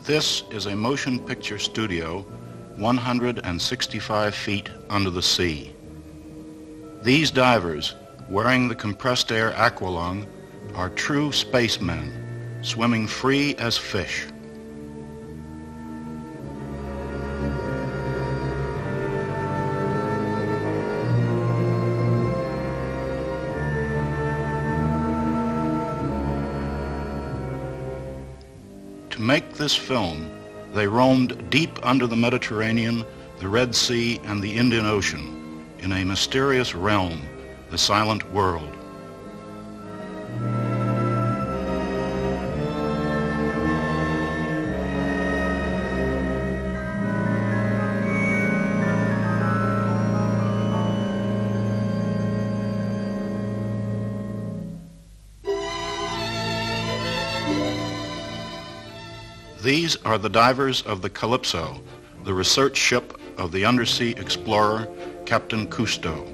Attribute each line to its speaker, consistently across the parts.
Speaker 1: This is a motion picture studio 165 feet under the sea. These divers, wearing the compressed air aqualung, are true spacemen, swimming free as fish. To make this film, they roamed deep under the Mediterranean, the Red Sea, and the Indian Ocean, in a mysterious realm, the silent world. These are the divers of the Calypso, the research ship of the undersea explorer, Captain Cousteau.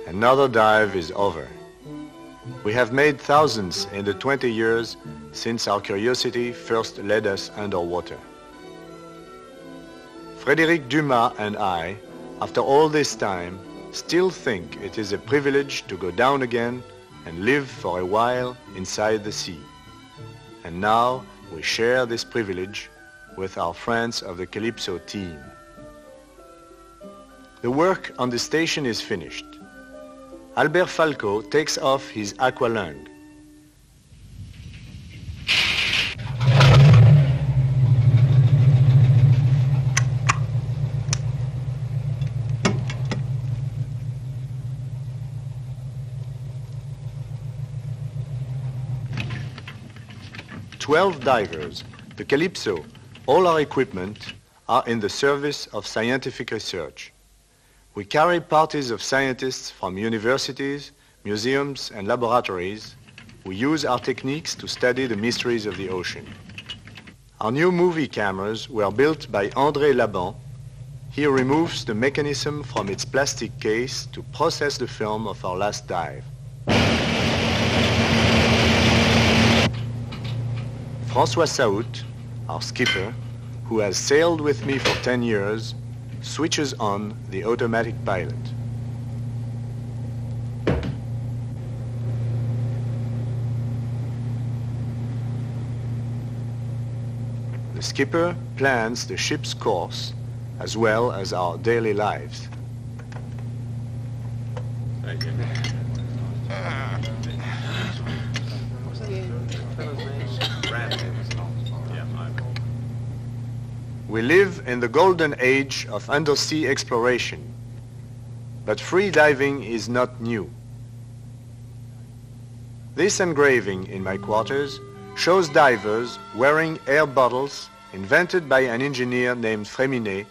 Speaker 2: Another dive is over. We have made thousands in the 20 years since our curiosity first led us underwater. Frédéric Dumas and I, after all this time, still think it is a privilege to go down again and live for a while inside the sea. And now we share this privilege with our friends of the Calypso team. The work on the station is finished. Albert Falco takes off his aqualung. "12 divers, the Calypso, all our equipment are in the service of scientific research. We carry parties of scientists from universities, museums, and laboratories who use our techniques to study the mysteries of the ocean. Our new movie cameras were built by André Laban. He removes the mechanism from its plastic case to process the film of our last dive. François Saout, our skipper, who has sailed with me for 10 years, switches on the automatic pilot. The skipper plans the ship's course as well as our daily lives.
Speaker 3: Thank you.
Speaker 2: We live in the golden age of undersea exploration, but free diving is not new. This engraving in my quarters shows divers wearing air bottles invented by an engineer named Fréminet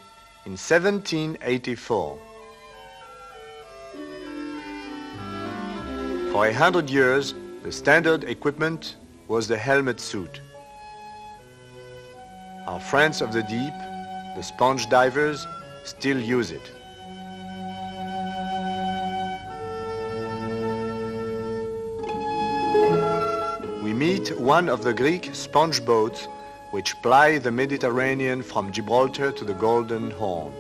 Speaker 2: in 1784. For 100 years, the standard equipment was the helmet suit. Our friends of the deep, the sponge divers, still use it. We meet one of the Greek sponge boats which ply the Mediterranean from Gibraltar to the Golden Horn.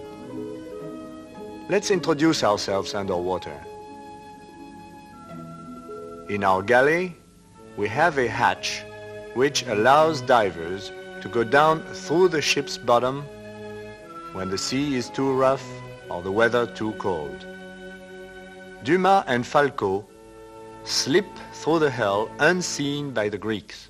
Speaker 2: Let's introduce ourselves underwater. In our galley, we have a hatch which allows divers to go down through the ship's bottom when the sea is too rough or the weather too cold. Dumas and Falco slip through the hull unseen by the Greeks.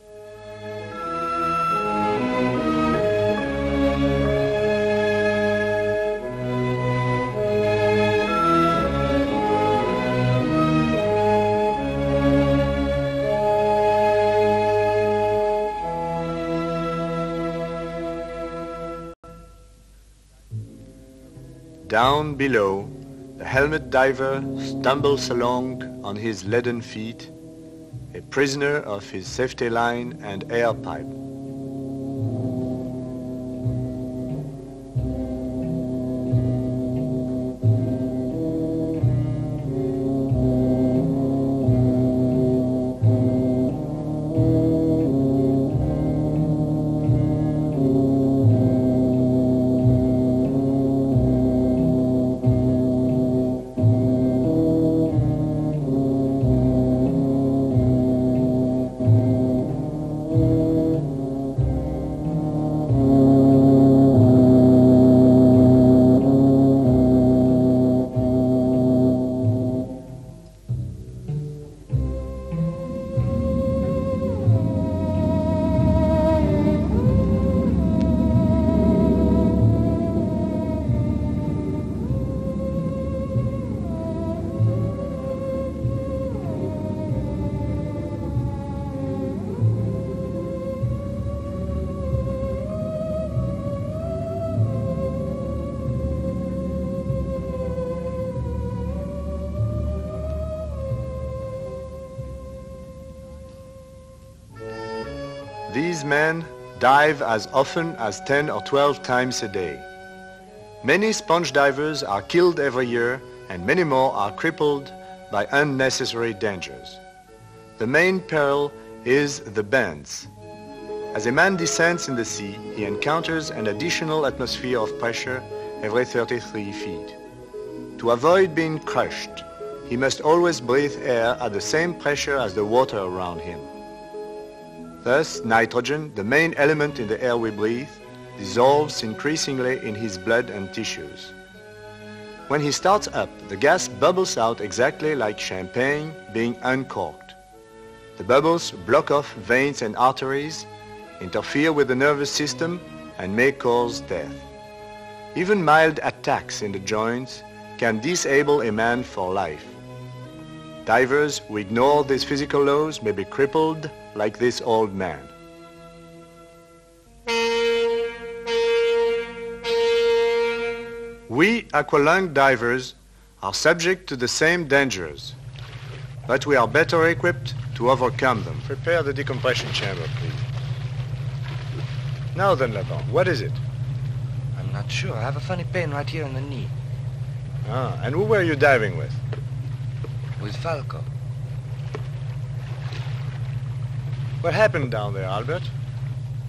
Speaker 2: Down below, the helmet diver stumbles along on his leaden feet, a prisoner of his safety line and air pipe. These men dive as often as 10 or 12 times a day. Many sponge divers are killed every year, and many more are crippled by unnecessary dangers. The main peril is the bends. As a man descends in the sea, he encounters an additional atmosphere of pressure every 33 feet. To avoid being crushed, he must always breathe air at the same pressure as the water around him. Thus, nitrogen, the main element in the air we breathe, dissolves increasingly in his blood and tissues. When he starts up, the gas bubbles out exactly like champagne being uncorked. The bubbles block off veins and arteries, interfere with the nervous system, and may cause death. Even mild attacks in the joints can disable a man for life. Divers who ignore these physical laws may be crippled like this old man. We aqualung divers are subject to the same dangers, but we are better equipped to overcome them. Prepare the decompression chamber, please. Now then, Laban, what is it?
Speaker 3: I'm not sure. I have a funny pain right here in the knee.
Speaker 2: Ah, and who were you diving with?
Speaker 3: With Falco.
Speaker 2: What happened down there, Albert?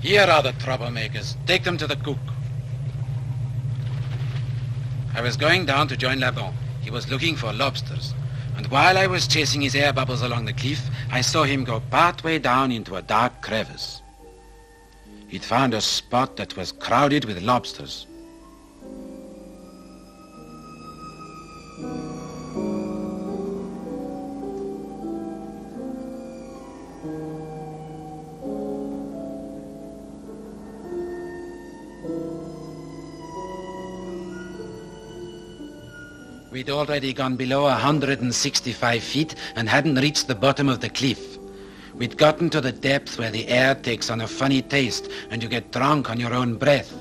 Speaker 4: Here are the troublemakers. Take them to the cook. I was going down to join Laban. He was looking for lobsters. And while I was chasing his air bubbles along the cliff, I saw him go partway down into a dark crevice. He'd found a spot that was crowded with lobsters. We'd already gone below 165 feet and hadn't reached the bottom of the cliff. We'd gotten to the depth where the air takes on a funny taste and you get drunk on your own breath.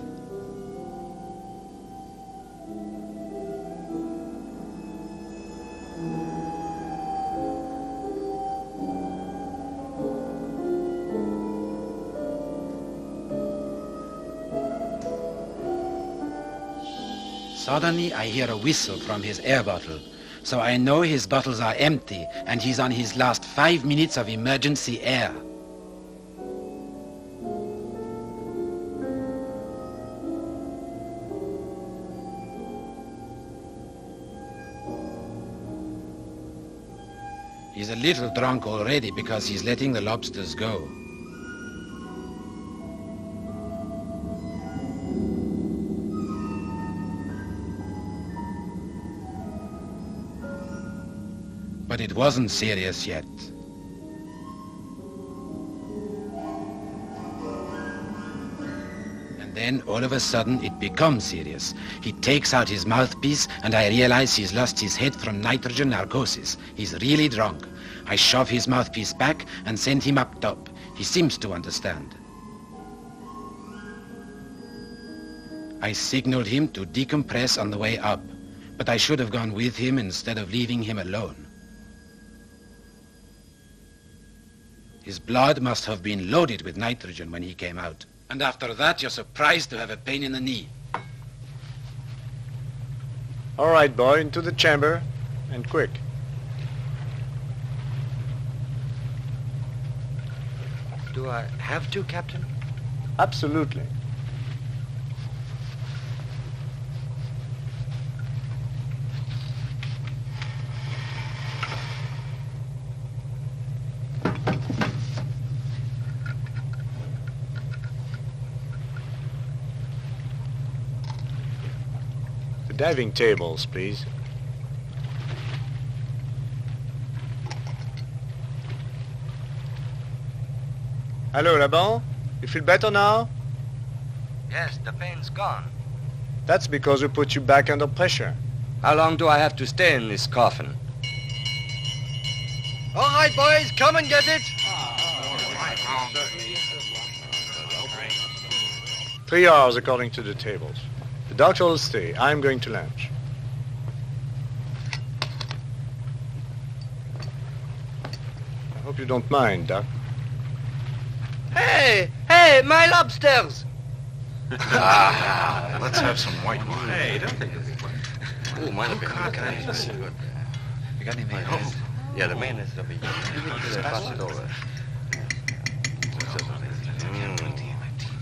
Speaker 4: Suddenly, I hear a whistle from his air bottle. So I know his bottles are empty and he's on his last 5 minutes of emergency air. He's a little drunk already because he's letting the lobsters go. But it wasn't serious yet. And then, all of a sudden, it becomes serious. He takes out his mouthpiece, and I realize he's lost his head from nitrogen narcosis. He's really drunk. I shove his mouthpiece back and send him up top. He seems to understand. I signaled him to decompress on the way up, but I should have gone with him instead of leaving him alone. His blood must have been loaded with nitrogen when he came out. And after that, you're surprised to have a pain in the knee.
Speaker 2: All right, boy, into the chamber, and quick.
Speaker 3: Do I have to, Captain?
Speaker 2: Absolutely. The diving tables, please. Hello, Laban. You feel better now?
Speaker 3: Yes, the pain's gone.
Speaker 2: That's because we put you back under pressure.
Speaker 3: How long do I have to stay in this coffin? All right, boys, come and get it.
Speaker 2: 3 hours according to the tables. The doctor will stay. I'm going to lunch. I hope you don't mind, Doc.
Speaker 3: Hey, my lobsters!
Speaker 1: Let's have some white wine.
Speaker 5: Hey, don't think of it.
Speaker 6: Oh, mine have been good.
Speaker 4: You got any mayonnaise?
Speaker 6: Yeah, the mayonnaise will be. Pass it over.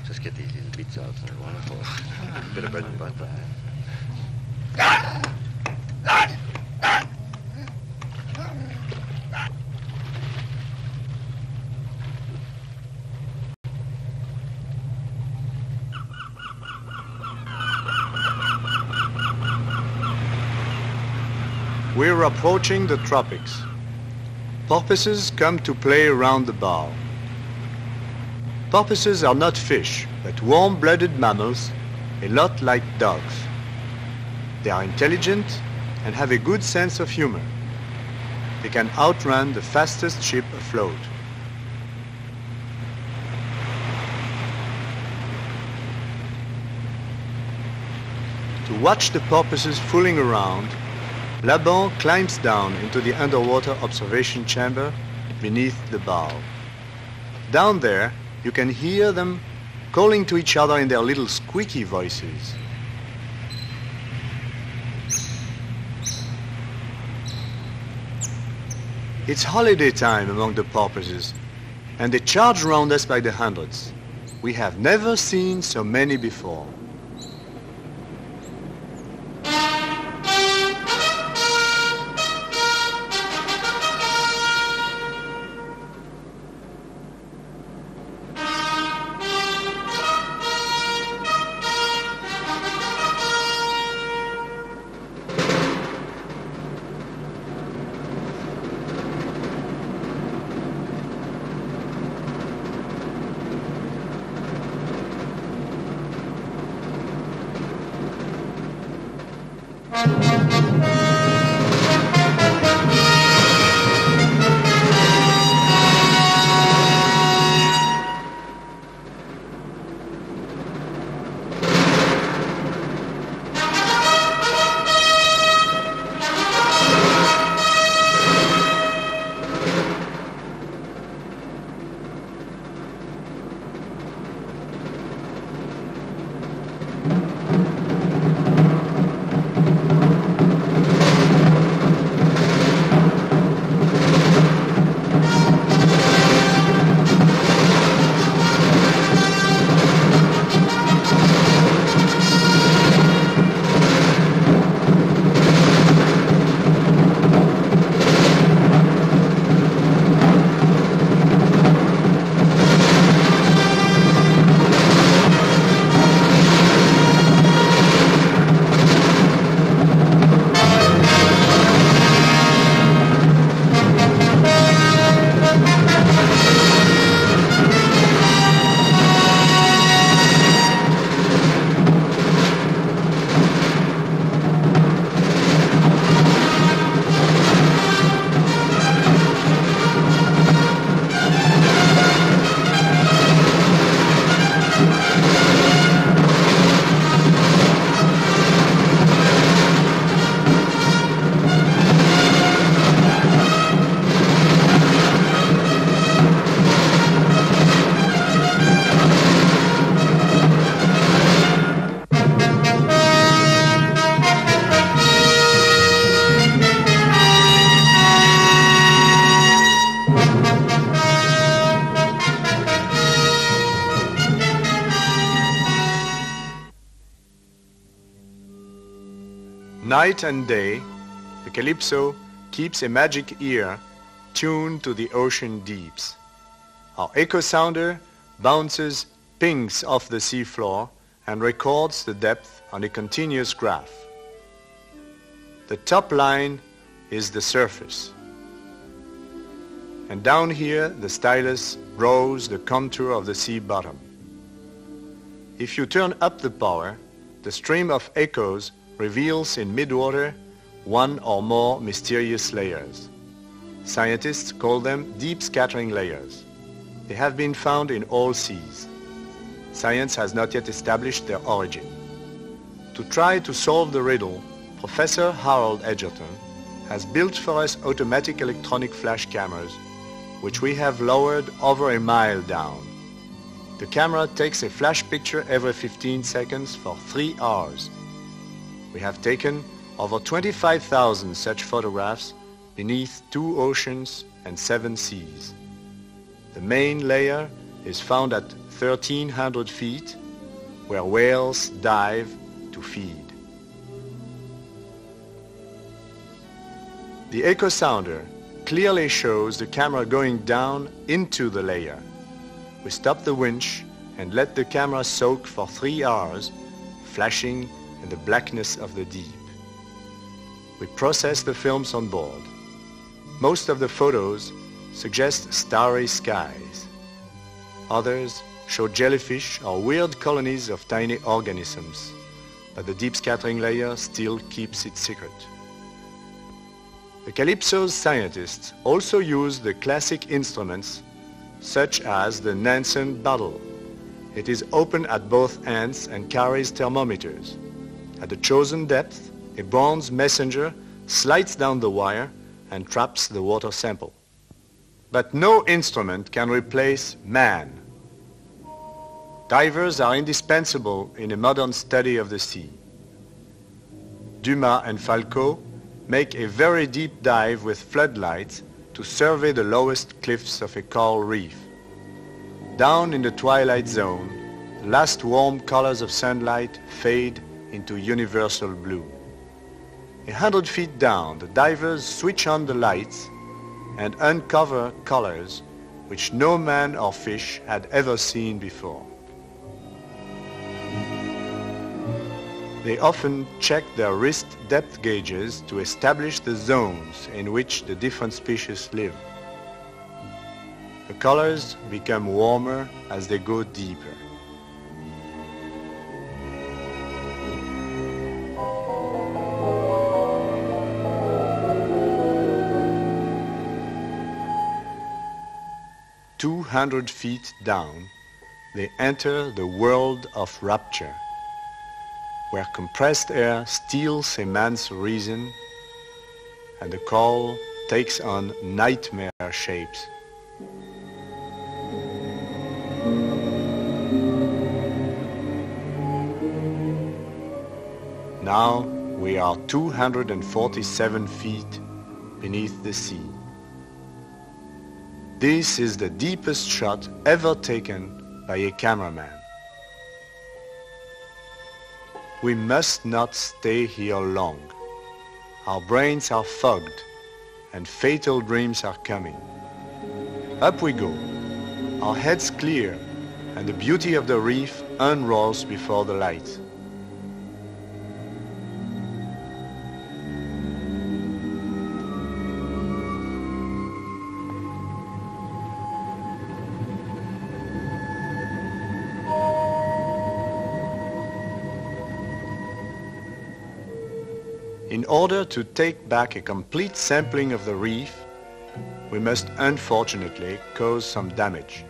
Speaker 6: Just get these little bits out. Wonderful. A bit of bread and butter.
Speaker 2: We're approaching the tropics. Porpoises come to play around the bow. Porpoises are not fish, but warm-blooded mammals, a lot like dogs. They are intelligent and have a good sense of humor. They can outrun the fastest ship afloat. To watch the porpoises fooling around, Laban climbs down into the underwater observation chamber beneath the bow. Down there, you can hear them calling to each other in their little squeaky voices. It's holiday time among the porpoises, and they charge around us by the hundreds. We have never seen so many before. Night and day, the Calypso keeps a magic ear tuned to the ocean deeps. Our echo sounder bounces pings off the seafloor and records the depth on a continuous graph. The top line is the surface. And down here, the stylus draws the contour of the sea bottom. If you turn up the power, the stream of echoes reveals in midwater one or more mysterious layers. Scientists call them deep scattering layers. They have been found in all seas. Science has not yet established their origin. To try to solve the riddle, Professor Harold Edgerton has built for us automatic electronic flash cameras, which we have lowered over a mile down. The camera takes a flash picture every 15 seconds for 3 hours. We have taken over 25,000 such photographs beneath 2 oceans and 7 seas. The main layer is found at 1,300 feet, where whales dive to feed. The echo sounder clearly shows the camera going down into the layer. We stop the winch and let the camera soak for 3 hours, flashing in the blackness of the deep. We process the films on board. Most of the photos suggest starry skies. Others show jellyfish or weird colonies of tiny organisms, but the deep scattering layer still keeps its secret. The Calypso's scientists also use the classic instruments such as the Nansen bottle. It is open at both ends and carries thermometers. At the chosen depth, a bronze messenger slides down the wire and traps the water sample. But no instrument can replace man. Divers are indispensable in a modern study of the sea. Dumas and Falco make a very deep dive with floodlights to survey the lowest cliffs of a coral reef. Down in the twilight zone, the last warm colors of sunlight fade into universal blue. 100 feet down, the divers switch on the lights and uncover colors which no man or fish had ever seen before. They often check their wrist depth gauges to establish the zones in which the different species live. The colors become warmer as they go deeper. "200 feet down, they enter the world of rapture, where compressed air steals a man's reason and the coral takes on nightmare shapes. Now we are 247 feet beneath the sea. This is the deepest shot ever taken by a cameraman. We must not stay here long. Our brains are fogged and fatal dreams are coming. Up we go, our heads clear, and the beauty of the reef unrolls before the light. In order to take back a complete sampling of the reef, we must unfortunately cause some damage.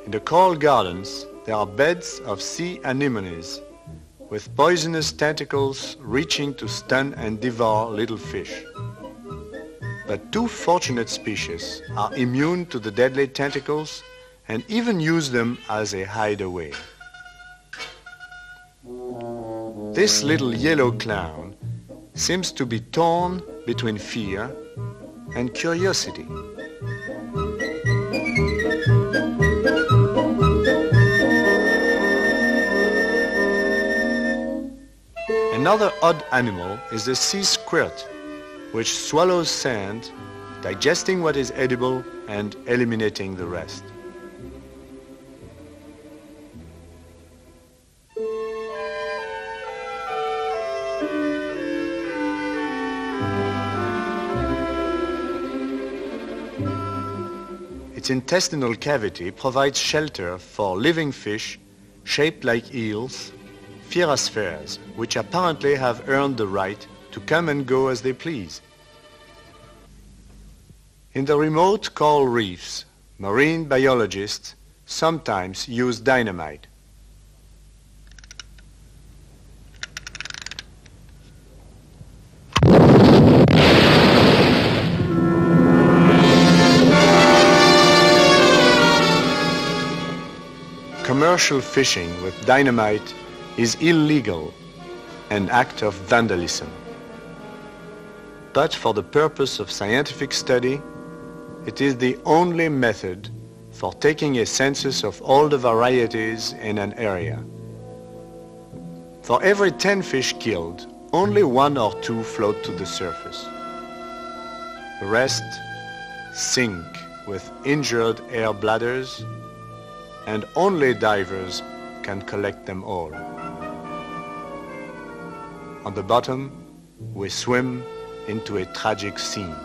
Speaker 2: In the coral gardens, there are beds of sea anemones with poisonous tentacles reaching to stun and devour little fish. But 2 fortunate species are immune to the deadly tentacles and even use them as a hideaway. This little yellow clown seems to be torn between fear and curiosity. Another odd animal is the sea squirt, which swallows sand, digesting what is edible and eliminating the rest. Its intestinal cavity provides shelter for living fish shaped like eels, phyrasphares, which apparently have earned the right to come and go as they please. In the remote coral reefs, marine biologists sometimes use dynamite. Commercial fishing with dynamite is illegal, an act of vandalism. But for the purpose of scientific study, it is the only method for taking a census of all the varieties in an area. For every 10 fish killed, only 1 or 2 float to the surface. The rest sink with injured air bladders, and only divers can collect them all. On the bottom, we swim into a tragic scene.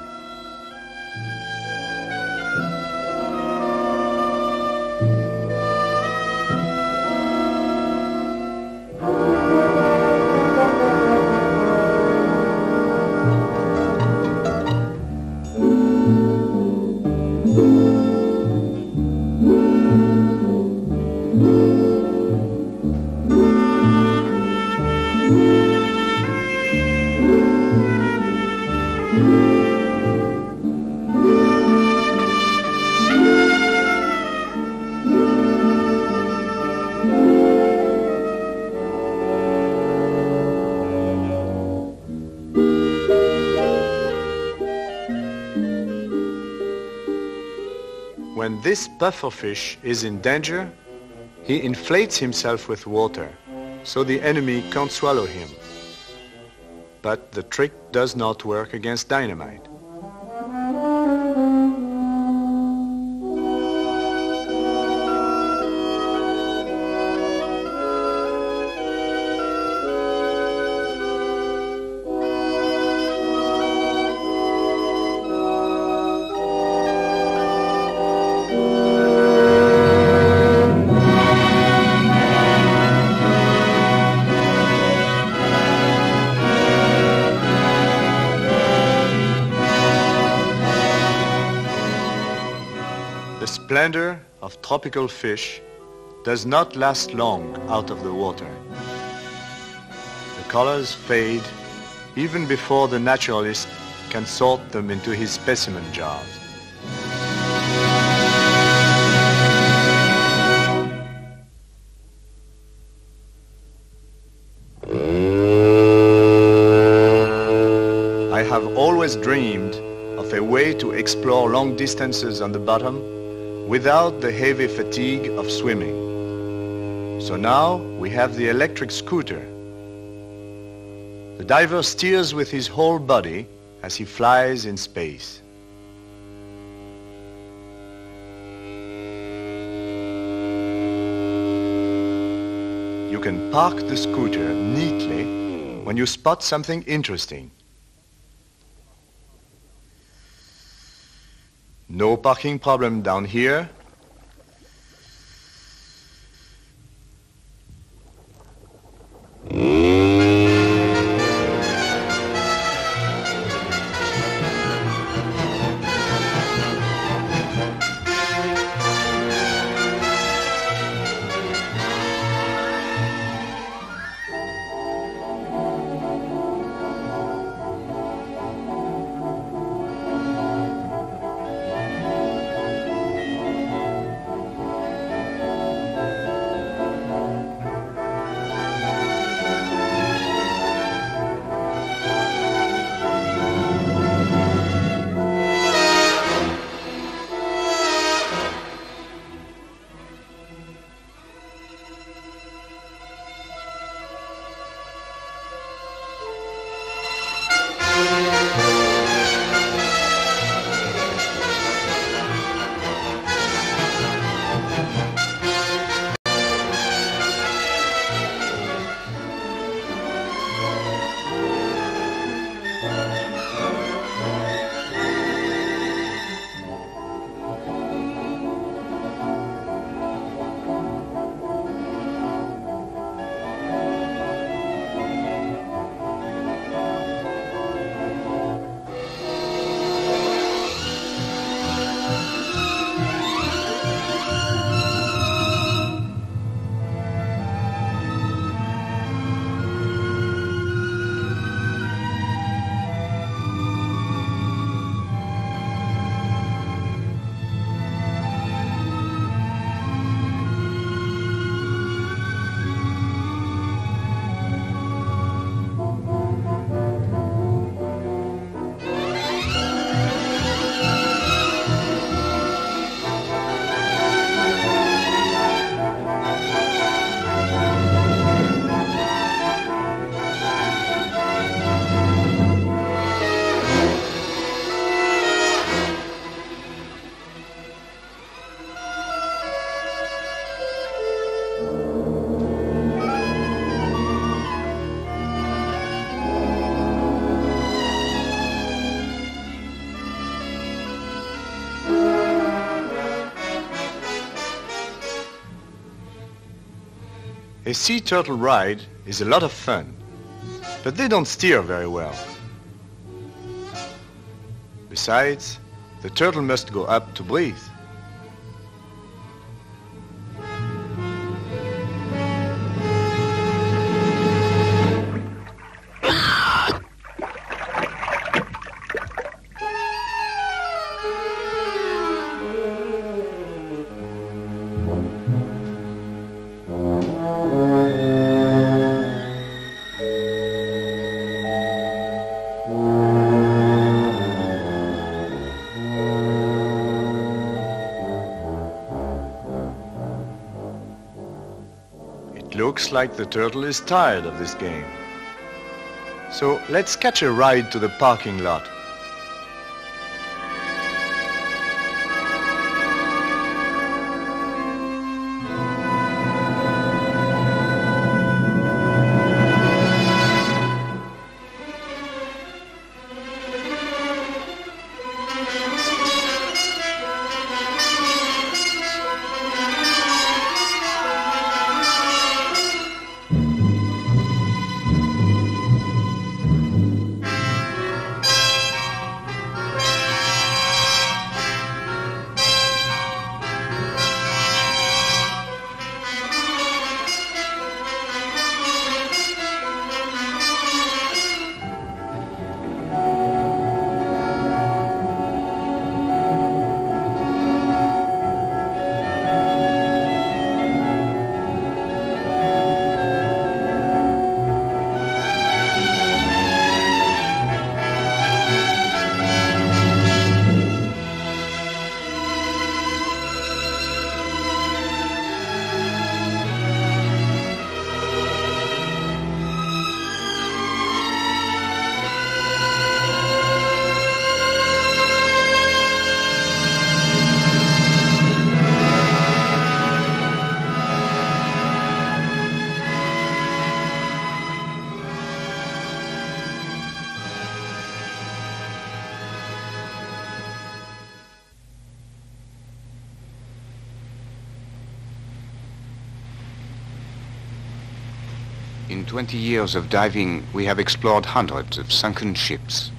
Speaker 2: When this pufferfish is in danger, he inflates himself with water, so the enemy can't swallow him. But the trick does not work against dynamite. The splendor of tropical fish does not last long out of the water. The colors fade even before the naturalist can sort them into his specimen jars. I have always dreamed of a way to explore long distances on the bottom without the heavy fatigue of swimming. So now we have the electric scooter. The diver steers with his whole body as he flies in space. You can park the scooter neatly when you spot something interesting. No parking problem down here. A sea turtle ride is a lot of fun, but they don't steer very well. Besides, the turtle must go up to breathe. Looks like the turtle is tired of this game. So let's catch a ride to the parking lot.
Speaker 5: In 20 years of diving, we have explored hundreds of sunken ships.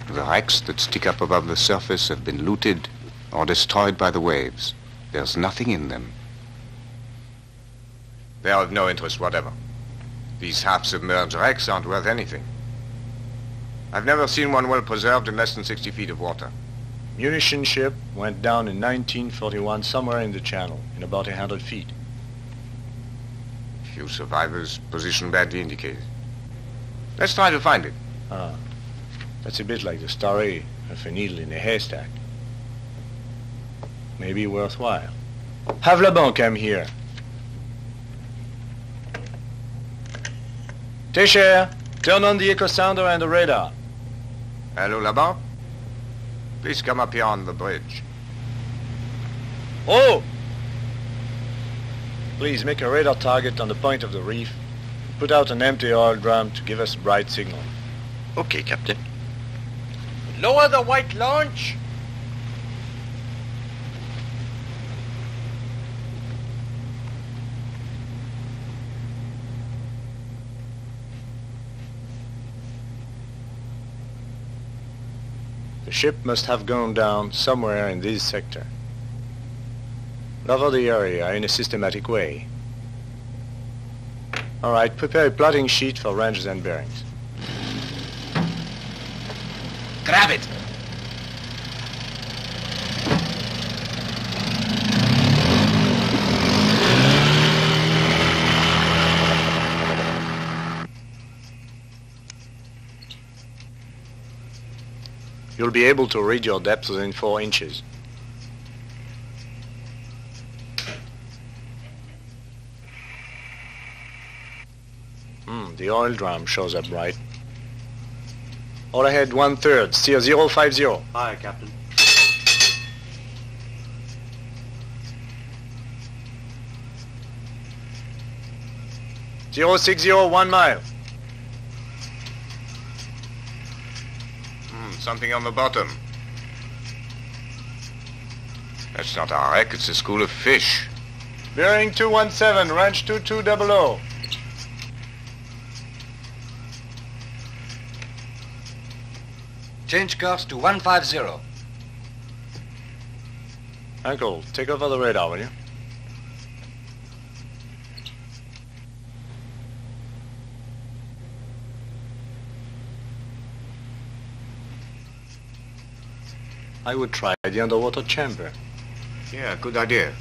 Speaker 5: The wrecks that stick up above the surface have been looted or destroyed by the waves. There's nothing in them.
Speaker 6: They are of no interest whatever. These half-submerged wrecks aren't worth anything. I've never seen one well preserved in less than 60 feet of water.
Speaker 2: Munition ship went down in 1941 somewhere in the channel, in about 100 feet.
Speaker 6: Few survivors, position badly indicated. Let's try to find it.
Speaker 2: That's a bit like the story of a needle in a haystack. Maybe worthwhile. Have Laban come here. Técher, turn on the echo sounder and the radar.
Speaker 6: Hello, Laban? Please come up here on the bridge.
Speaker 2: Oh! Please make a radar target on the point of the reef. Put out an empty oil drum to give us a bright signal.
Speaker 6: Okay, Captain.
Speaker 3: Lower the white launch.
Speaker 2: The ship must have gone down somewhere in this sector. Cover the area in a systematic way. All right, prepare a plotting sheet for ranges and bearings.
Speaker 4: Grab it!
Speaker 2: You'll be able to read your depth within 4 inches. The oil drum shows up right. All ahead 1/3, steer 050.
Speaker 7: Aye, Captain.
Speaker 2: Zero 60, 1 mile.
Speaker 6: Something on the bottom. That's not a wreck, it's a school of fish.
Speaker 2: Bearing 217, range 2200.
Speaker 3: Change course to 150.
Speaker 2: Uncle, take over the radar, will you? I would try the underwater chamber.
Speaker 6: Yeah, good idea.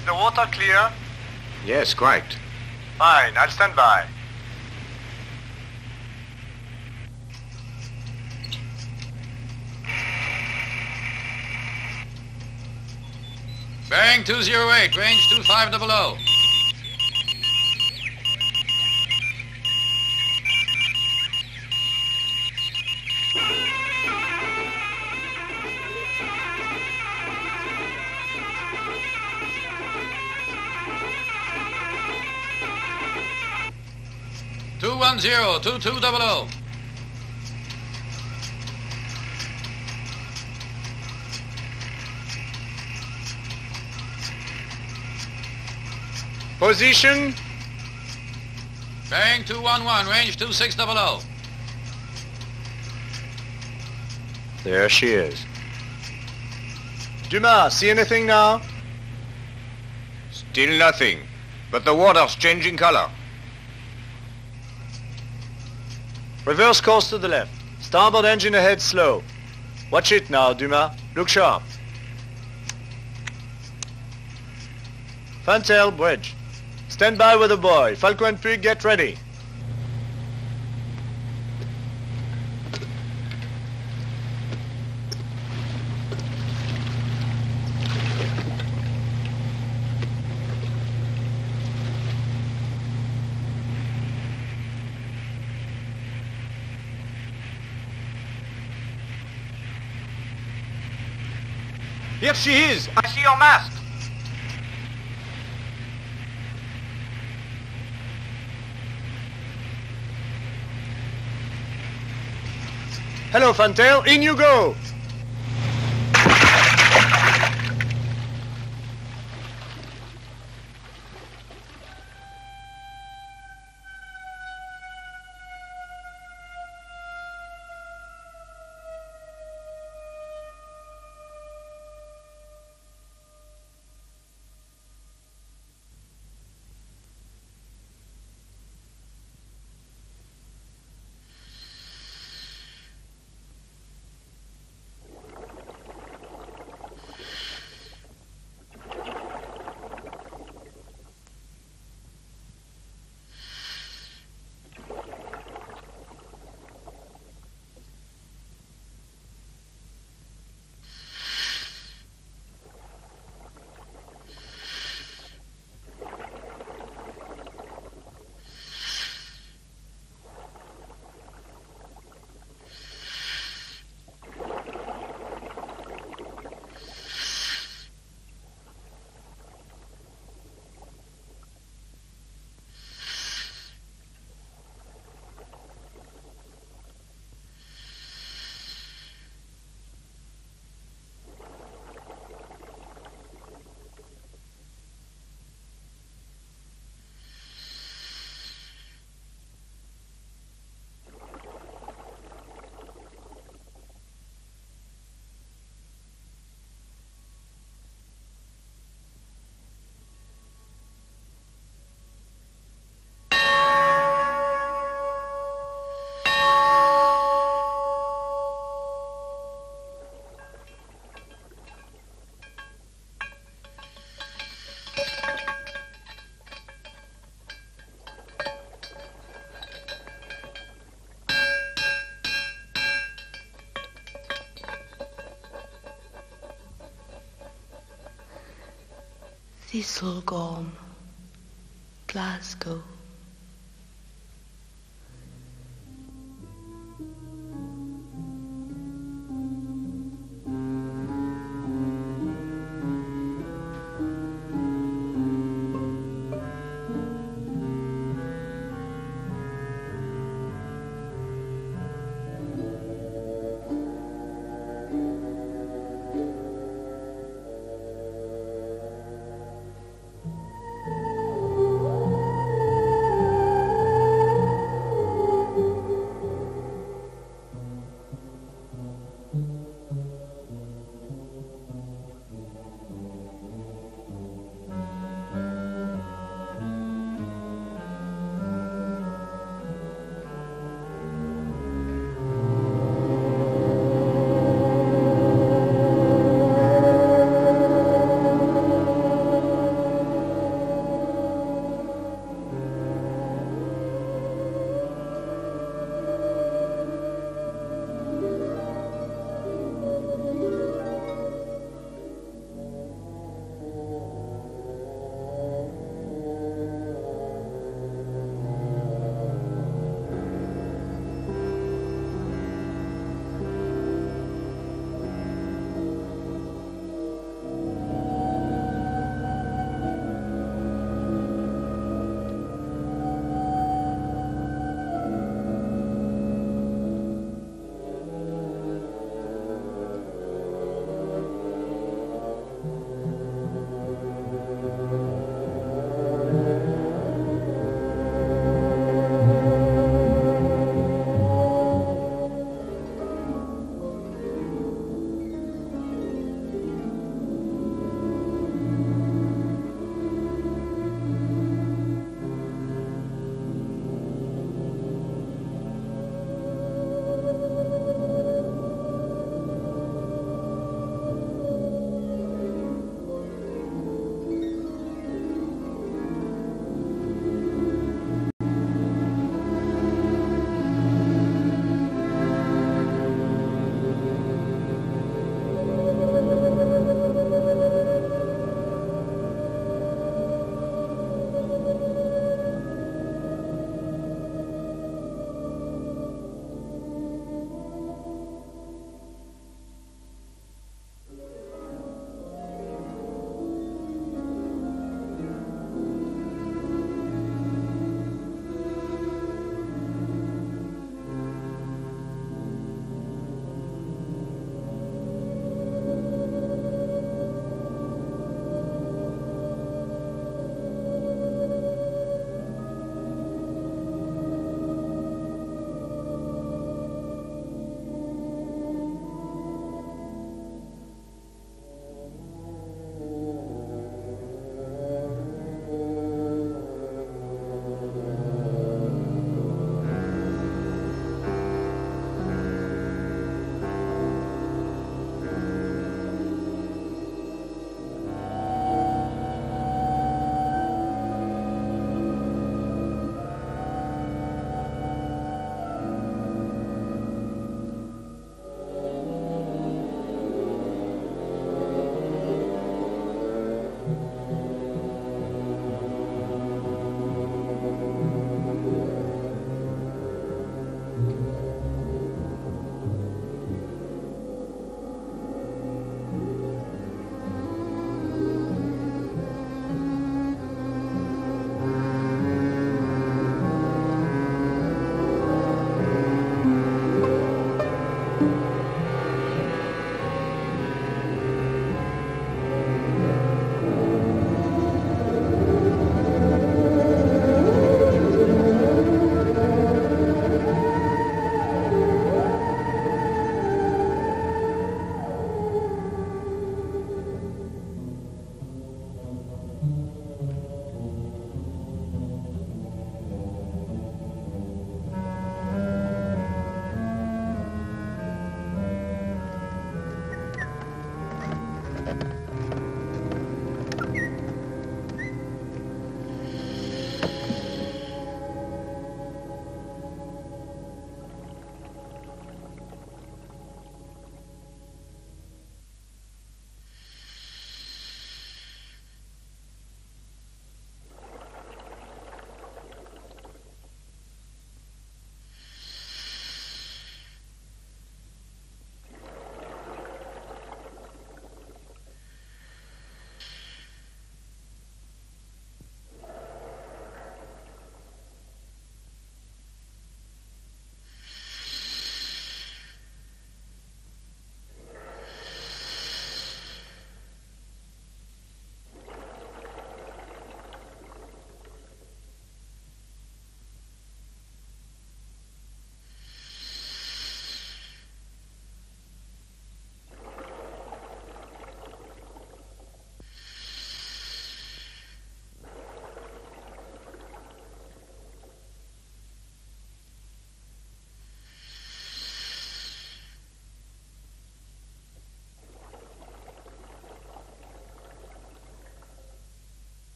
Speaker 2: Is the water clear?
Speaker 6: Yes, quite.
Speaker 2: Fine, I'll stand by.
Speaker 4: Bearing 208, range 2500. Two 2200.
Speaker 2: Position.
Speaker 4: Bearing 211, range 2600.
Speaker 2: There she is. Dumas, see anything now?
Speaker 6: Still nothing. But the water's changing color.
Speaker 2: Reverse course to the left. Starboard engine ahead slow. Watch it now, Dumas. Look sharp. Fantail, bridge. Stand by with the boy. Falco and Puig, get ready.
Speaker 3: Here she is. I see your mast.
Speaker 2: Hello, Fantail. In you go.
Speaker 7: Thistlegorm, Glasgow.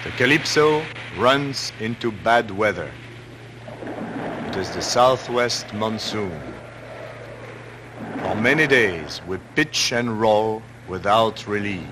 Speaker 2: The Calypso runs into bad weather. It is the southwest monsoon. For many days we pitch and roll without relief.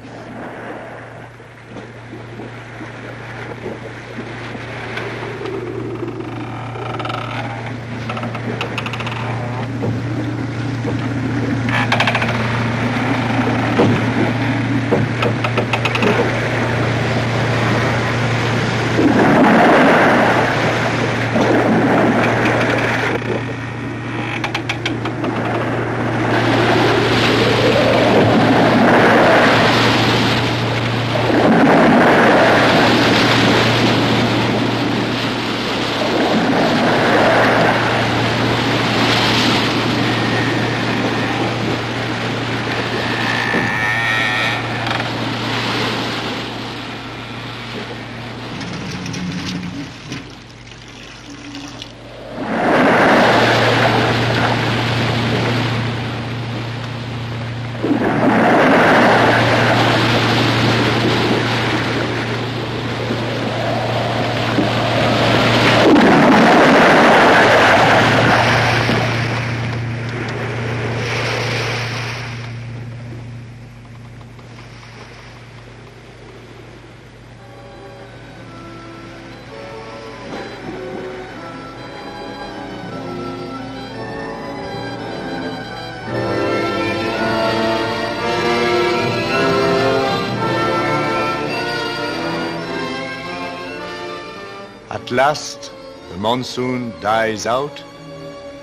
Speaker 2: At last, the monsoon dies out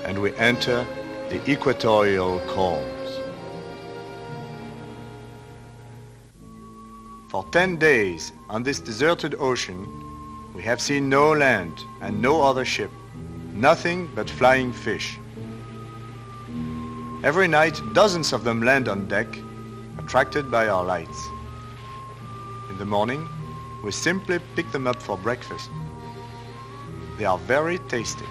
Speaker 2: and we enter the equatorial calms. For 10 days on this deserted ocean, we have seen no land and no other ship, nothing but flying fish. Every night, dozens of them land on deck, attracted by our lights. In the morning, we simply pick them up for breakfast. They are very tasty.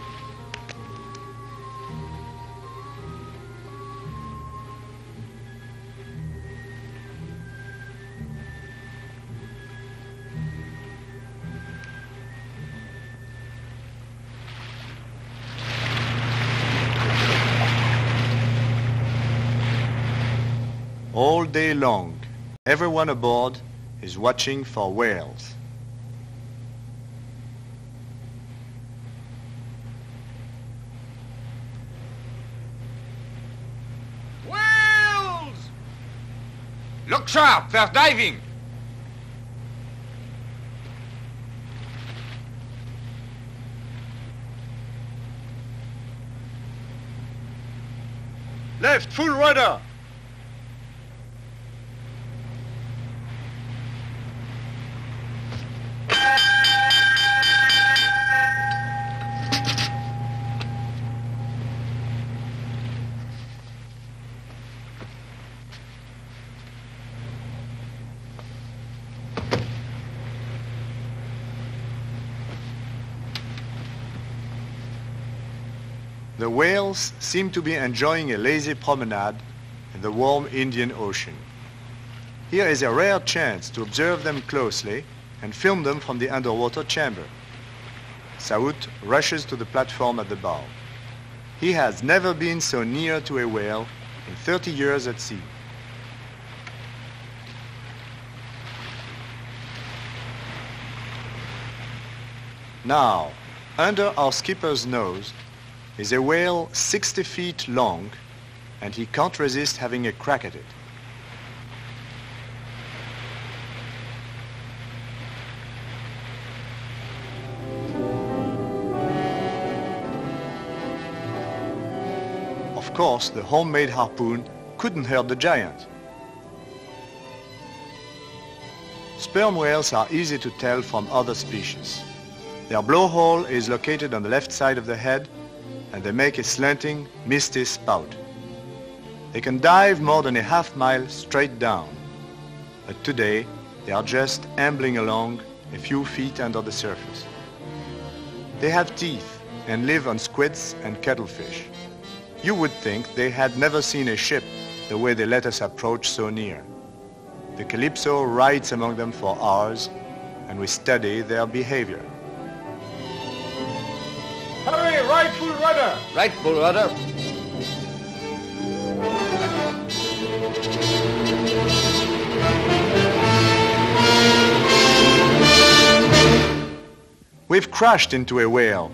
Speaker 2: All day long, everyone aboard is watching for whales.
Speaker 6: Look sharp, they're diving!
Speaker 2: Left, full rudder! The whales seem to be enjoying a lazy promenade in the warm Indian Ocean. Here is a rare chance to observe them closely and film them from the underwater chamber. Saoud rushes to the platform at the bow. He has never been so near to a whale in 30 years at sea. Now, under our skipper's nose, is a whale 60 feet long, and he can't resist having a crack at it. Of course, the homemade harpoon couldn't hurt the giant. Sperm whales are easy to tell from other species. Their blowhole is located on the left side of the head, and they make a slanting, misty spout. They can dive more than a half mile straight down. But today, they are just ambling along a few feet under the surface. They have teeth and live on squids and cuttlefish. You would think they had never seen a ship the way they let us approach so near. The Calypso rides among them for hours, and we study their behavior.
Speaker 8: Hurry, right full rudder!
Speaker 3: Right, full rudder.
Speaker 2: We've crashed into a whale.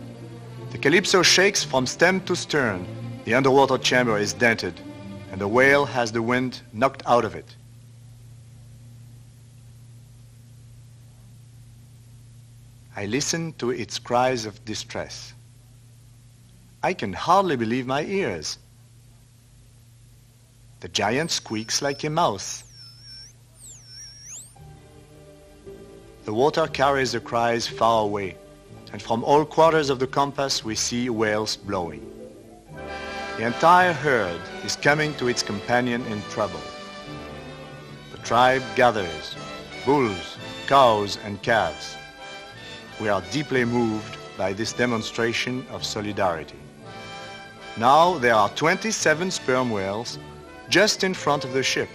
Speaker 2: The Calypso shakes from stem to stern. The underwater chamber is dented, and the whale has the wind knocked out of it. I listen to its cries of distress. I can hardly believe my ears. The giant squeaks like a mouse. The water carries the cries far away, and from all quarters of the compass we see whales blowing. The entire herd is coming to its companion in trouble. The tribe gathers, bulls, cows, and calves. We are deeply moved by this demonstration of solidarity. Now there are 27 sperm whales just in front of the ship.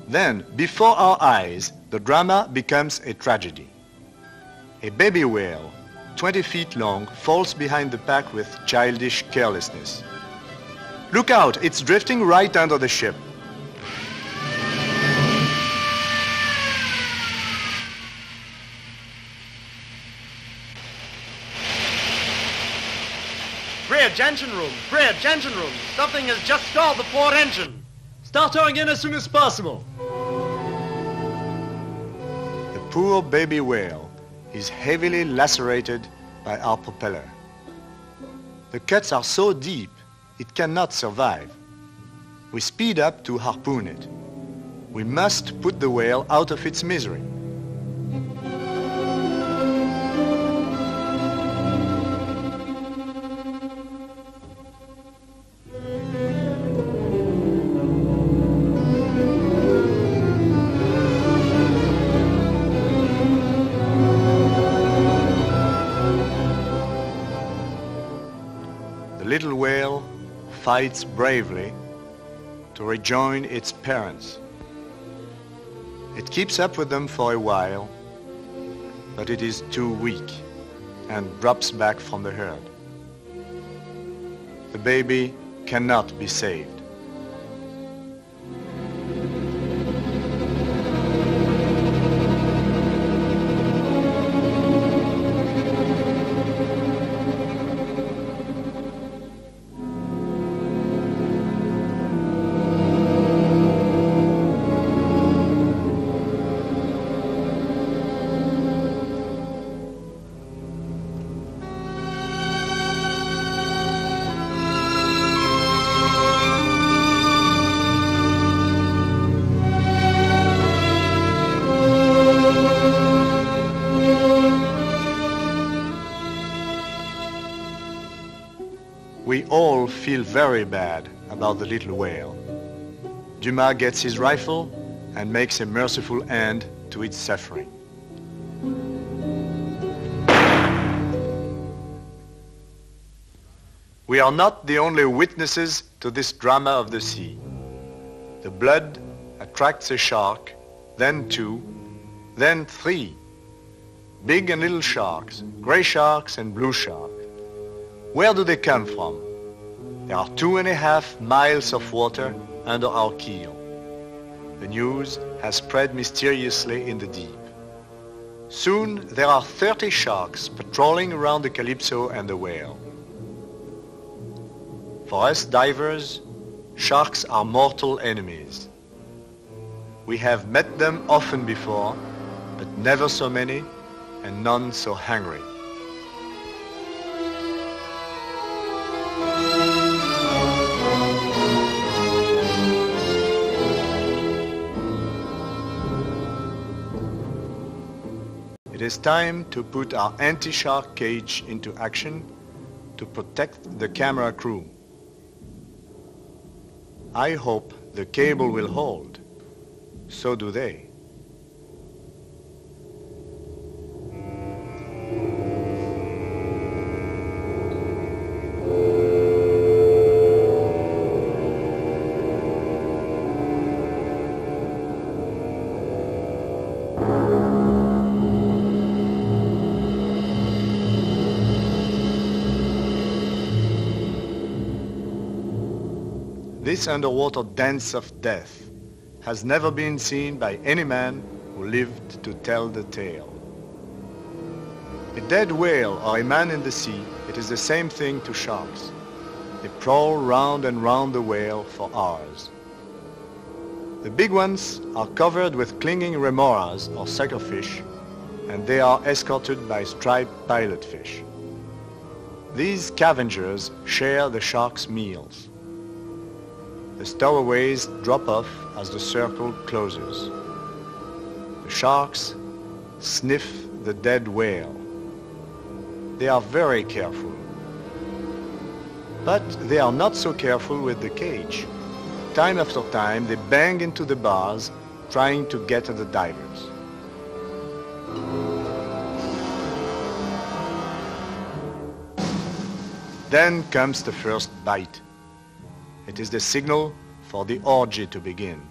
Speaker 2: Then, before our eyes, the drama becomes a tragedy. A baby whale, 20 feet long, falls behind the pack with childish carelessness. Look out, it's drifting right under the ship.
Speaker 9: Bridge, engine room! Bridge, engine room! Something has just stalled the port engine!
Speaker 8: Start towing in as soon as possible.
Speaker 2: The poor baby whale is heavily lacerated by our propeller. The cuts are so deep, it cannot survive. We speed up to harpoon it. We must put the whale out of its misery. The little whale fights bravely to rejoin its parents. It keeps up with them for a while, but it is too weak and drops back from the herd. The baby cannot be saved. We all feel very bad about the little whale. Dumas gets his rifle and makes a merciful end to its suffering. We are not the only witnesses to this drama of the sea. The blood attracts a shark, then two, then three. Big and little sharks, gray sharks and blue sharks. Where do they come from? There are 2.5 miles of water under our keel. The news has spread mysteriously in the deep. Soon there are 30 sharks patrolling around the Calypso and the whale. For us divers, sharks are mortal enemies. We have met them often before, but never so many and none so hungry. It is time to put our anti-shark cage into action to protect the camera crew. I hope the cable will hold. So do they. This underwater dance of death has never been seen by any man who lived to tell the tale. A dead whale or a man in the sea, it is the same thing to sharks. They prowl round and round the whale for hours. The big ones are covered with clinging remoras or suckerfish, and they are escorted by striped pilotfish. These scavengers share the sharks' meals. The stowaways drop off as the circle closes. The sharks sniff the dead whale. They are very careful. But they are not so careful with the cage. Time after time, they bang into the bars, trying to get at the divers. Then comes the first bite. It is the signal for the orgy to begin.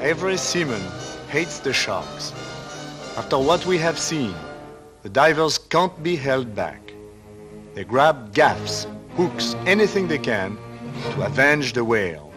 Speaker 2: Every seaman hates the sharks. After what we have seen, the divers can't be held back. They grab gaffs, hooks, anything they can to avenge the whale.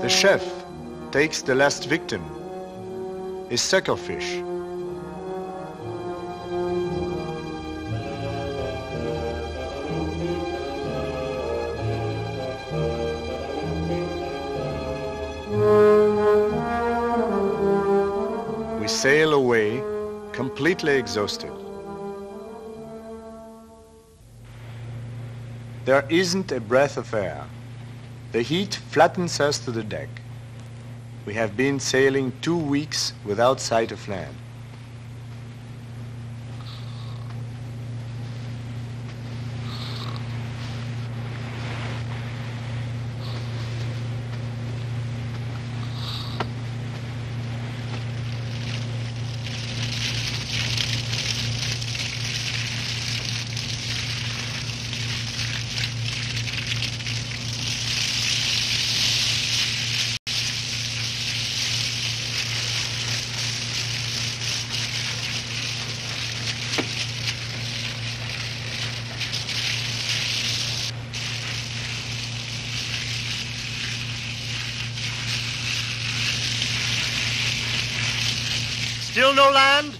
Speaker 2: The chef takes the last victim, his suckerfish. We sail away, completely exhausted. There isn't a breath of air. The heat flattens us to the deck. We have been sailing 2 weeks without sight of land.
Speaker 9: Still no land?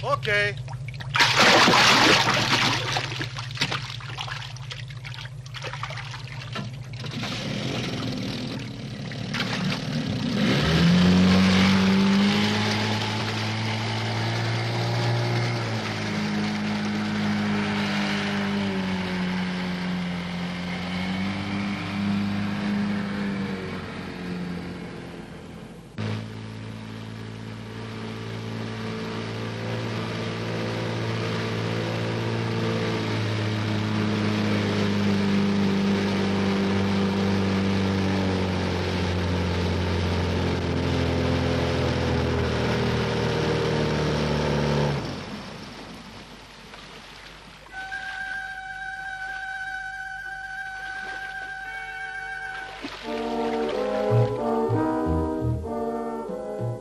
Speaker 9: Okay.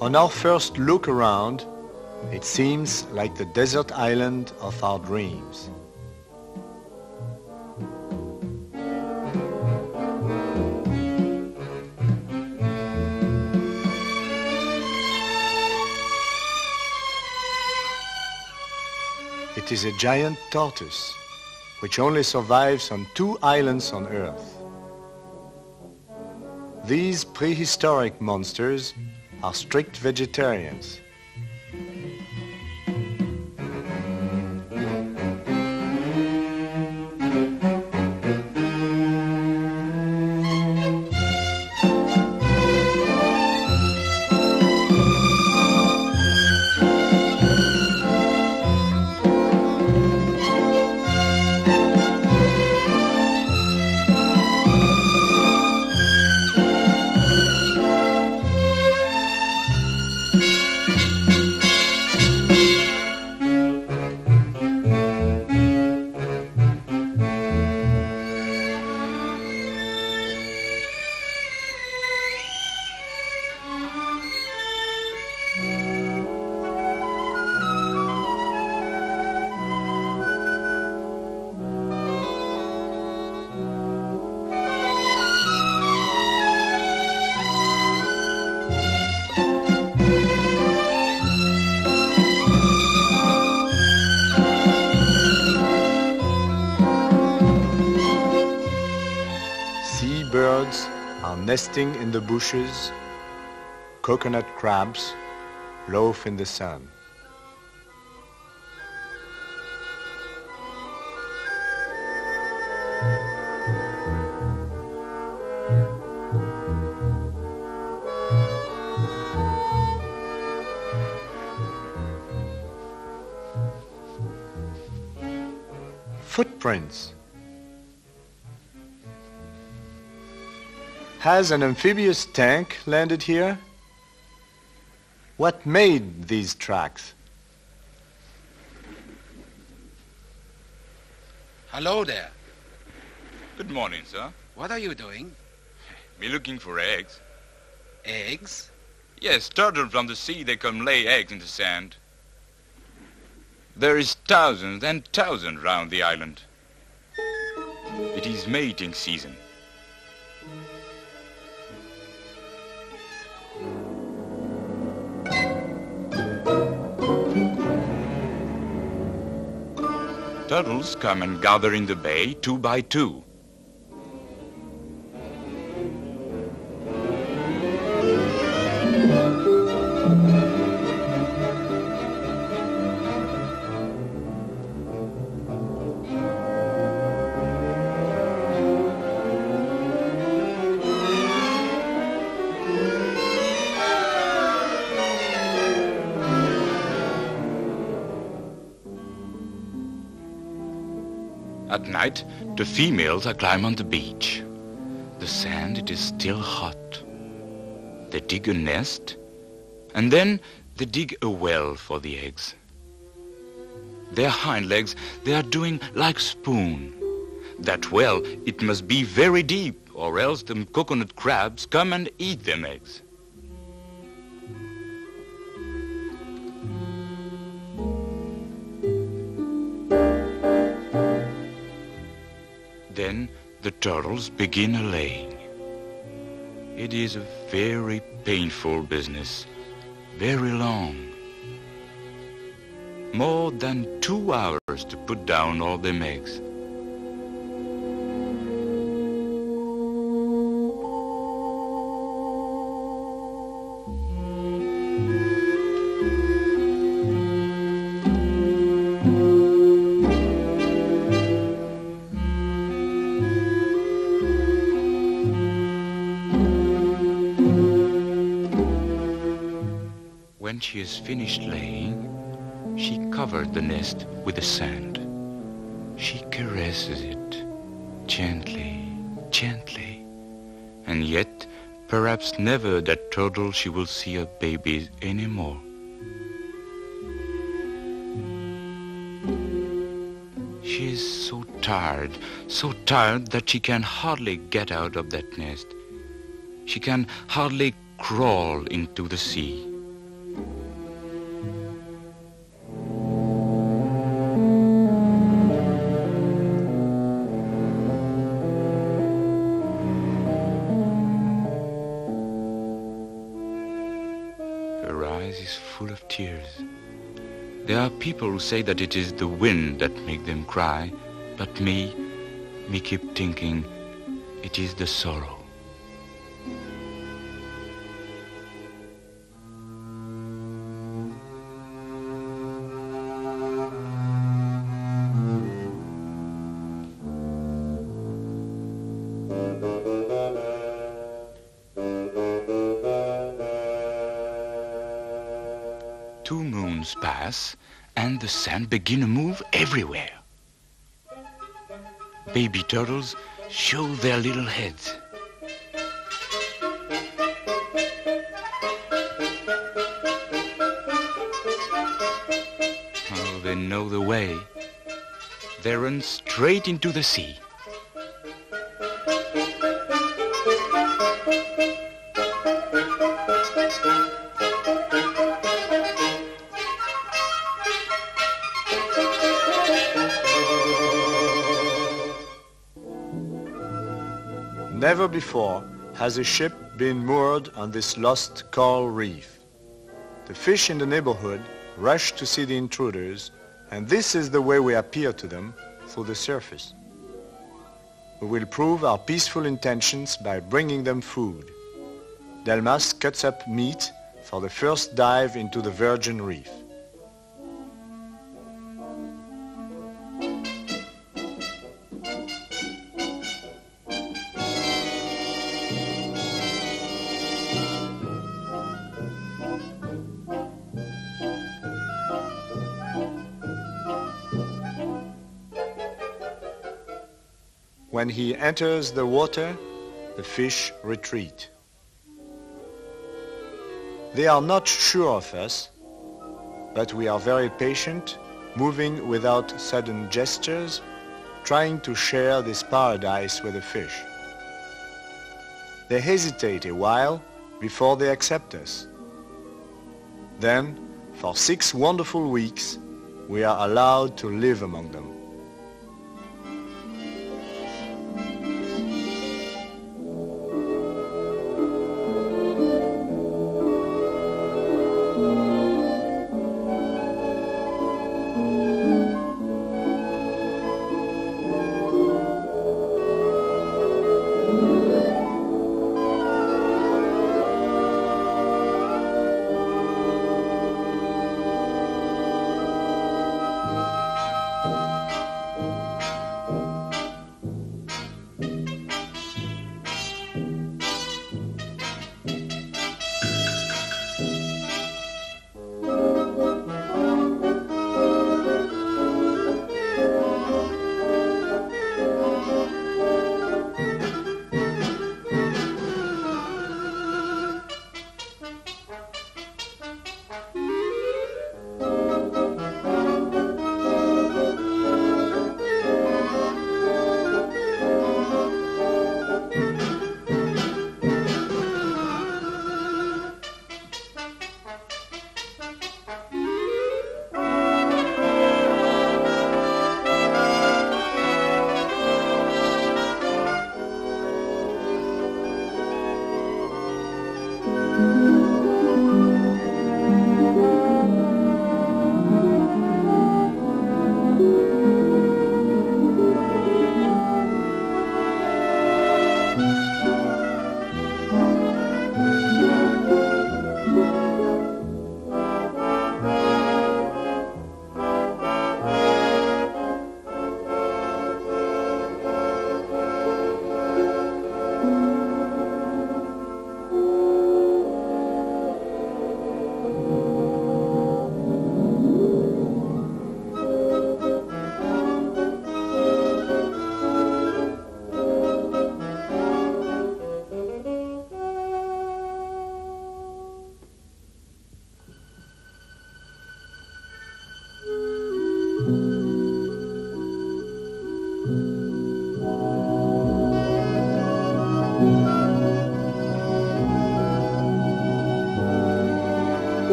Speaker 2: On our first look around, it seems like the desert island of our dreams. It is a giant tortoise, which only survives on 2 islands on Earth. These prehistoric monsters are strict vegetarians. nesting in the bushes, coconut crabs loaf in the sun. Footprints. Has an amphibious tank landed here? What made these tracks?
Speaker 4: Hello there.
Speaker 10: Good morning, sir.
Speaker 4: What are you doing?
Speaker 10: Me looking for eggs.
Speaker 4: Eggs?
Speaker 10: Yes, turtles from the sea, they come lay eggs in the sand. There is thousands and thousands round the island. It is mating season. Turtles come and gather in the bay 2 by 2. At night, the females are climb on the beach. The sand, it is still hot. They dig a nest, and then they dig a well for the eggs. Their hind legs, they are doing like spoon. That well, it must be very deep, or else the coconut crabs come and eat them eggs. Then the turtles begin a laying. It is a very painful business, very long. More than 2 hours to put down all them eggs. When she is finished laying, she covered the nest with the sand. She caresses it gently, gently. And yet, perhaps never that turtle she will see her babies anymore. She is so tired that she can hardly get out of that nest. She can hardly crawl into the sea. Her eyes is full of tears. There are people who say that it is the wind that make them cry, but me keep thinking it is the sorrow. Two moons pass, and the sand begin to move everywhere. Baby turtles show their little heads. Oh, they know the way. They run straight into the sea.
Speaker 2: Never before has a ship been moored on this lost coral reef. The fish in the neighborhood rush to see the intruders, and this is the way we appear to them through the surface. we will prove our peaceful intentions by bringing them food. Delmas cuts up meat for the first dive into the Virgin Reef. When he enters the water, the fish retreat. They are not sure of us, but we are very patient, moving without sudden gestures, trying to share this paradise with the fish. They hesitate a while before they accept us. Then, for 6 wonderful weeks, we are allowed to live among them.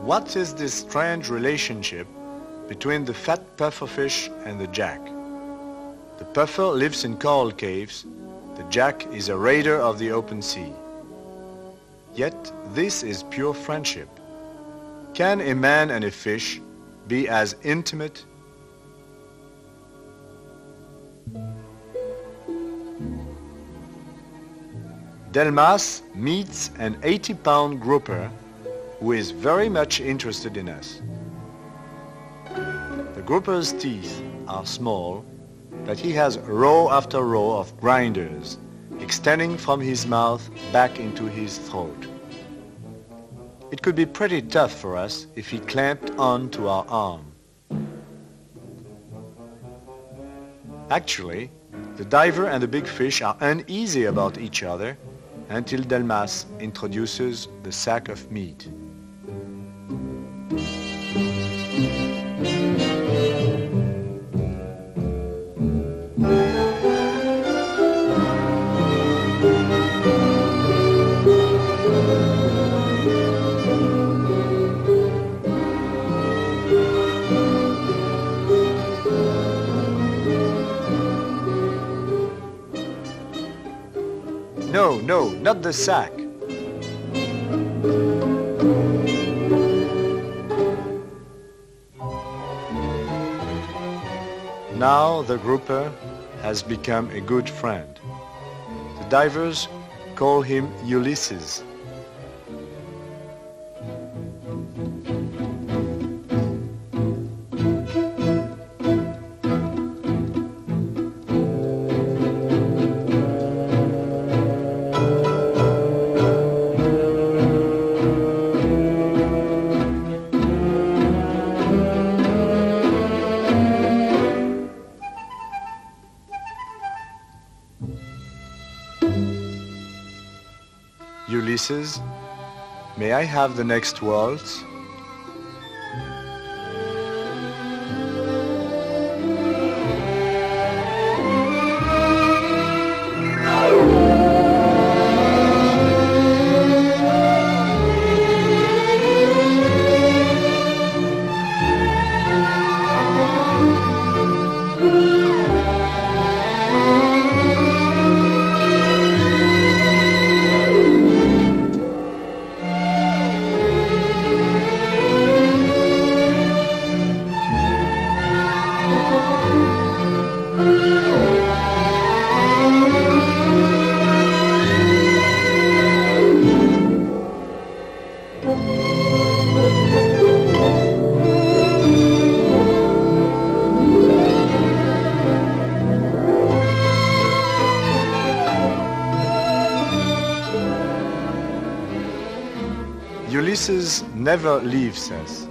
Speaker 2: What is this strange relationship between the fat pufferfish and the jack? The puffer lives in coral caves. The Jacques is a raider of the open sea. Yet this is pure friendship. Can a man and a fish be as intimate? Delmas meets an 80-pound grouper who is very much interested in us. The grouper's teeth are small, but he has row after row of grinders extending from his mouth back into his throat. It could be pretty tough for us if he clamped on to our arm. Actually, the diver and the big fish are uneasy about each other until Delmas introduces the sack of meat. No, not the sack. Now the grouper has become a good friend. The divers call him Ulysses. Ulysses, may I have the next waltz? Ulysses never leaves us.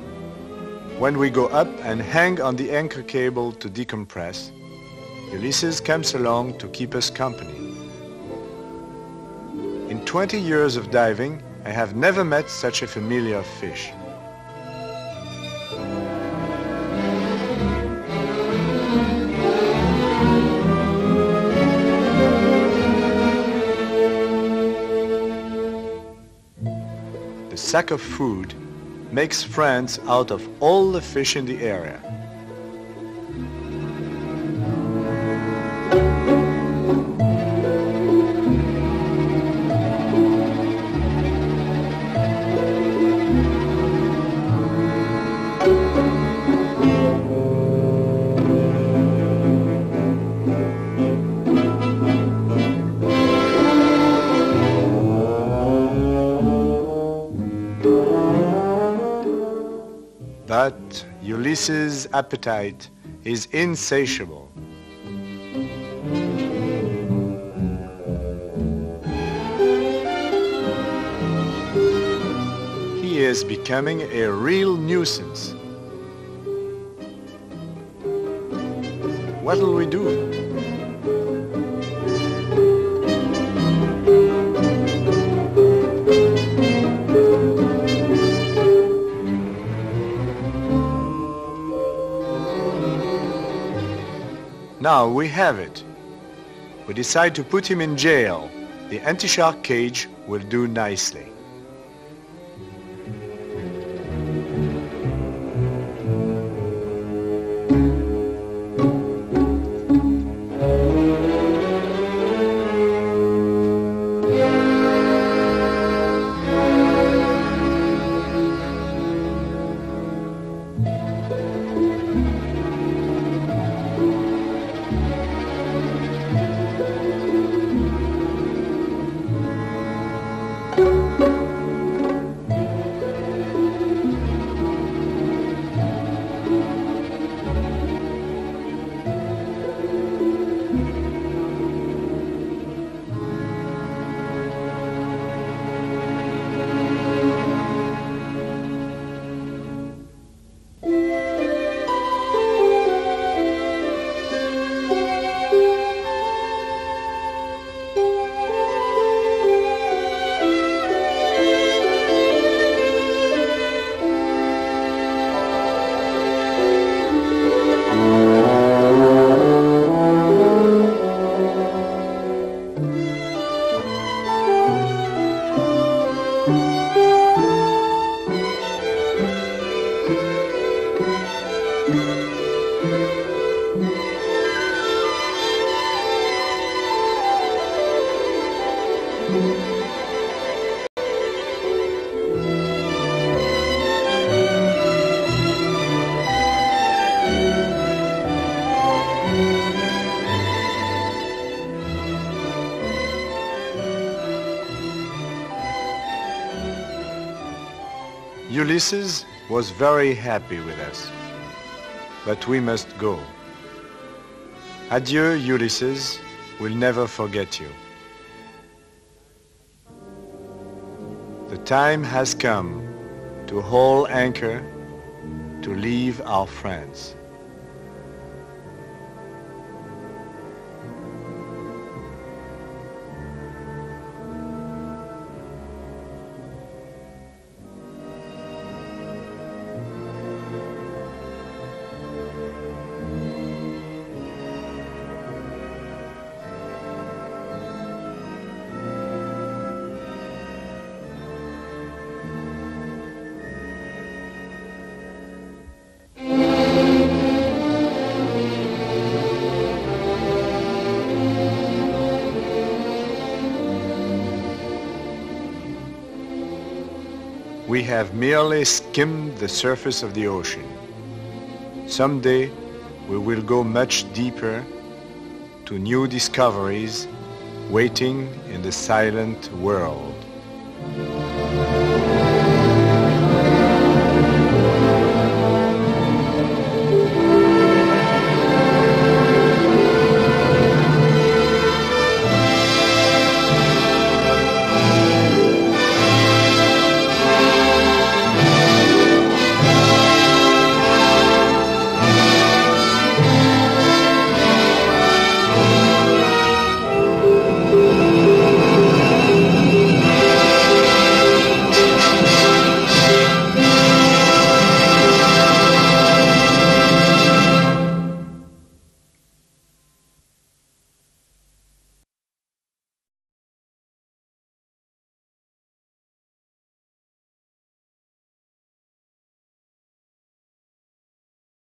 Speaker 2: When we go up and hang on the anchor cable to decompress, Ulysses comes along to keep us company. In 20 years of diving, I have never met such a familiar fish. The sack of food makes friends out of all the fish in the area. But Ulysses' appetite is insatiable. He is becoming a real nuisance. What'll we do? Now we have it. We decide to put him in jail. The anti-shark cage will do nicely. Ulysses was very happy with us, but we must go. Adieu, Ulysses. We'll never forget you. The time has come to haul anchor, to leave our friends. We have merely skimmed the surface of the ocean. Someday, we will go much deeper to new discoveries waiting in the silent world.